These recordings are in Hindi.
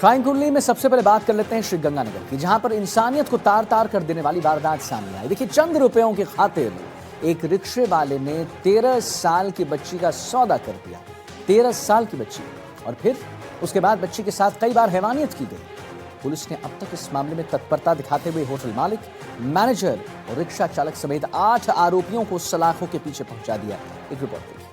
क्राइम कुंडली में सबसे पहले बात कर लेते हैं श्रीगंगानगर की, जहां पर इंसानियत को तार तार कर देने वाली वारदात सामने आई। देखिए, चंद रुपयों की खातिर एक रिक्शे वाले ने 13 साल की बच्ची का सौदा कर दिया। 13 साल की बच्ची, और फिर उसके बाद बच्ची के साथ कई बार हैवानियत की गई। पुलिस ने अब तक इस मामले में तत्परता दिखाते हुए होटल मालिक, मैनेजर और रिक्शा चालक समेत 8 आरोपियों को सलाखों के पीछे पहुंचा दिया। एक रिपोर्ट देखिए।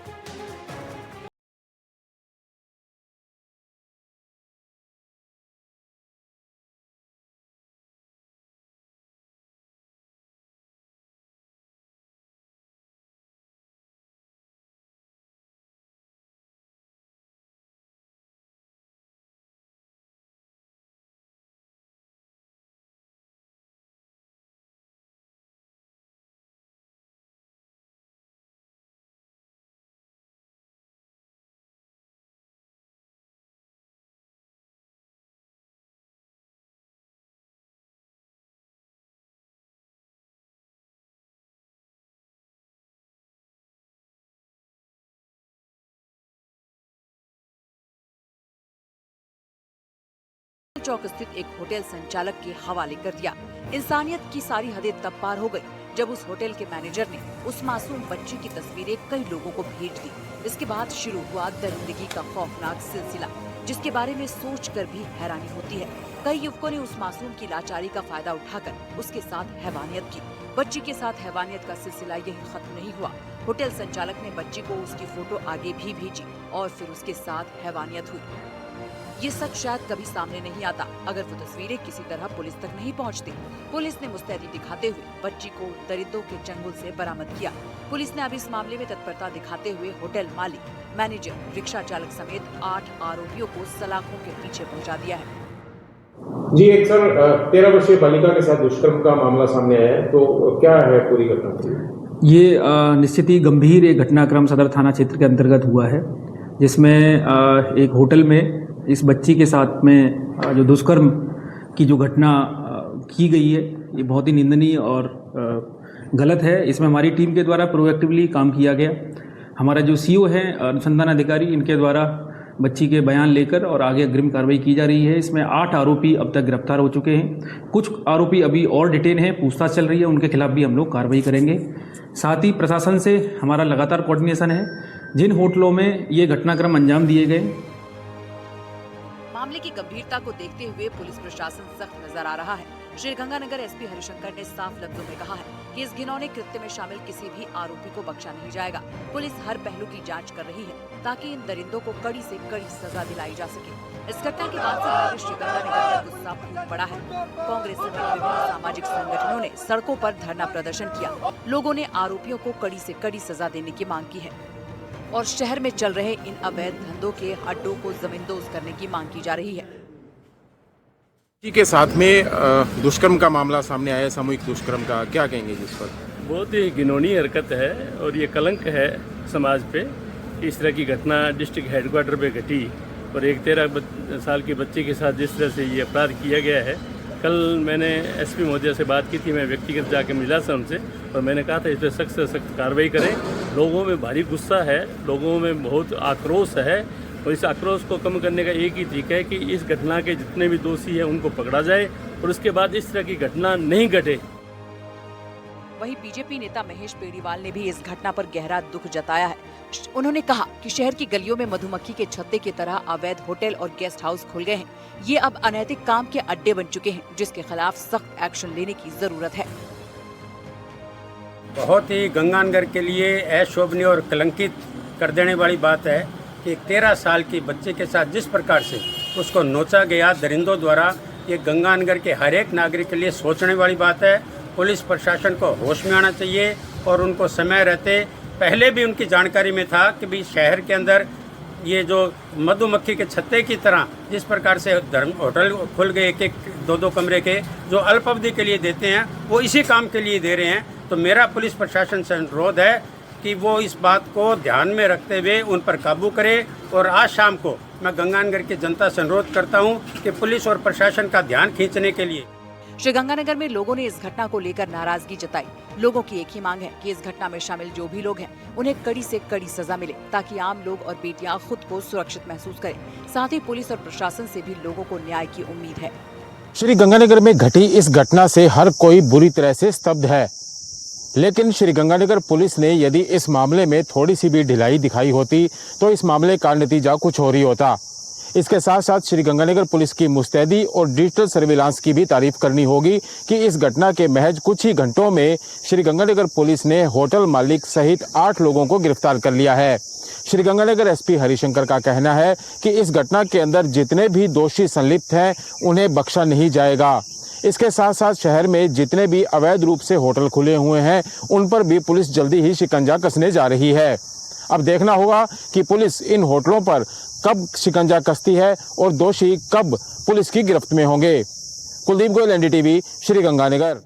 चौक स्थित एक होटल संचालक के हवाले कर दिया। इंसानियत की सारी हदें तब पार हो गई जब उस होटल के मैनेजर ने उस मासूम बच्ची की तस्वीरें कई लोगों को भेज दी। इसके बाद शुरू हुआ दरिंदगी का खौफनाक सिलसिला, जिसके बारे में सोचकर भी हैरानी होती है। कई युवकों ने उस मासूम की लाचारी का फायदा उठाकर उसके साथ हैवानियत की। बच्ची के साथ हैवानियत का सिलसिला यही खत्म नहीं हुआ। होटल संचालक ने बच्ची को उसकी फोटो आगे भी भेजी और फिर उसके साथ हैवानियत हुई। ये सच शायद कभी सामने नहीं आता अगर वो तस्वीरें किसी तरह पुलिस तक नहीं पहुंचती। पुलिस ने मुस्तैदी दिखाते हुए बच्ची को दरिंदों के चंगुल से बरामद किया। पुलिस ने अब इस मामले में तत्परता दिखाते हुए होटल मालिक, मैनेजर, रिक्शा चालक समेत 8 आरोपियों को सलाखों के पीछे पहुंचा दिया है। जी, एक सर 13 वर्षीय बालिका के साथ दुष्कर्म का मामला सामने आया है, तो क्या है पूरी घटना? ये निश्चित ही गंभीर एक घटनाक्रम सदर थाना क्षेत्र के अंतर्गत हुआ है, जिसमें एक होटल में इस बच्ची के साथ में जो दुष्कर्म की जो घटना की गई है, ये बहुत ही निंदनीय और गलत है। इसमें हमारी टीम के द्वारा प्रोएक्टिवली काम किया गया। हमारा जो सीओ है, अनुसंधान अधिकारी, इनके द्वारा बच्ची के बयान लेकर और आगे अग्रिम कार्रवाई की जा रही है। इसमें 8 आरोपी अब तक गिरफ्तार हो चुके हैं। कुछ आरोपी अभी और डिटेन हैं, पूछताछ चल रही है, उनके खिलाफ भी हम लोग कार्रवाई करेंगे। साथ ही प्रशासन से हमारा लगातार कोऑर्डिनेशन है। जिन होटलों में ये घटनाक्रम अंजाम दिए गए, मामले की गंभीरता को देखते हुए पुलिस प्रशासन सख्त नजर आ रहा है। श्रीगंगानगर एसपी हरिशंकर ने साफ लफ्जों में कहा है कि इस घिनौने कृत्य में शामिल किसी भी आरोपी को बख्शा नहीं जाएगा। पुलिस हर पहलू की जांच कर रही है ताकि इन दरिंदों को कड़ी से कड़ी सजा दिलाई जा सके। इस घटना के बाद से पूरे श्रीगंगानगर में गुस्सा फूट पड़ा है। कांग्रेस समेत विभिन्न सामाजिक संगठनों ने सड़कों पर धरना प्रदर्शन किया। लोगों ने आरोपियों को कड़ी से कड़ी सजा देने की मांग की है और शहर में चल रहे इन अवैध धंधों के अड्डों को जमींदोज करने की मांग की जा रही है। जी के साथ में दुष्कर्म का मामला सामने आया, सामूहिक दुष्कर्म का, क्या कहेंगे जिस पर? बहुत ही घिनौनी हरकत है और ये कलंक है समाज पे। इस तरह की घटना डिस्ट्रिक्ट हेडक्वार्टर पे घटी और एक 13 साल की बच्ची के साथ जिस तरह से ये अपराध किया गया है। कल मैंने एसपी महोदय से बात की थी, मैं व्यक्तिगत जाके मिला था उनसे और मैंने कहा था इस पर सख्त से सख्त कार्रवाई करें। लोगों में भारी गुस्सा है, लोगों में बहुत आक्रोश है और इस आक्रोश को कम करने का एक ही तरीका है कि इस घटना के जितने भी दोषी हैं उनको पकड़ा जाए और उसके बाद इस तरह की घटना नहीं घटे। वहीं बीजेपी नेता महेश पेड़ीवाल ने भी इस घटना पर गहरा दुख जताया है। उन्होंने कहा कि शहर की गलियों में मधुमक्खी के छत्ते की तरह अवैध होटल और गेस्ट हाउस खुल गए हैं। ये अब अनैतिक काम के अड्डे बन चुके हैं, जिसके खिलाफ सख्त एक्शन लेने की जरूरत है। बहुत ही गंगानगर के लिए अशोभनीय और कलंकित कर देने वाली बात है कि 13 साल की बच्चे के साथ जिस प्रकार से उसको नोचा गया दरिंदों द्वारा, ये गंगानगर के हर एक नागरिक के लिए सोचने वाली बात है। पुलिस प्रशासन को होश में आना चाहिए और उनको समय रहते, पहले भी उनकी जानकारी में था कि भी शहर के अंदर ये जो मधुमक्खी के छत्ते की तरह जिस प्रकार से होटल खुल गए, एक 2-2 कमरे के जो अल्प अवधि के लिए देते हैं, वो इसी काम के लिए दे रहे हैं। तो मेरा पुलिस प्रशासन से अनुरोध है कि वो इस बात को ध्यान में रखते हुए उन पर काबू करे। और आज शाम को मैं गंगानगर की जनता से अनुरोध करता हूं कि पुलिस और प्रशासन का ध्यान खींचने के लिए श्रीगंगानगर में लोगों ने इस घटना को लेकर नाराजगी जताई। लोगों की एक ही मांग है कि इस घटना में शामिल जो भी लोग हैं उन्हें कड़ी से कड़ी सजा मिले, ताकि आम लोग और बेटियां खुद को सुरक्षित महसूस करें। साथ ही पुलिस और प्रशासन से भी लोगों को न्याय की उम्मीद है। श्रीगंगानगर में घटी इस घटना से हर कोई बुरी तरह से स्तब्ध है, लेकिन श्रीगंगानगर पुलिस ने यदि इस मामले में थोड़ी सी भी ढिलाई दिखाई होती तो इस मामले का नतीजा कुछ और ही होता। इसके साथ साथ श्रीगंगानगर पुलिस की मुस्तैदी और डिजिटल सर्विलांस की भी तारीफ करनी होगी कि इस घटना के महज कुछ ही घंटों में श्रीगंगानगर पुलिस ने होटल मालिक सहित 8 लोगों को गिरफ्तार कर लिया है। श्रीगंगानगर एसपी हरिशंकर का कहना है कि इस घटना के अंदर जितने भी दोषी संलिप्त हैं उन्हें बख्शा नहीं जाएगा। इसके साथ साथ शहर में जितने भी अवैध रूप से होटल खुले हुए हैं उन पर भी पुलिस जल्दी ही शिकंजा कसने जा रही है। अब देखना होगा कि पुलिस इन होटलों पर कब शिकंजा कसती है और दोषी कब पुलिस की गिरफ्त में होंगे। कुलदीप गोयल, एनडीटीवी, श्रीगंगानगर।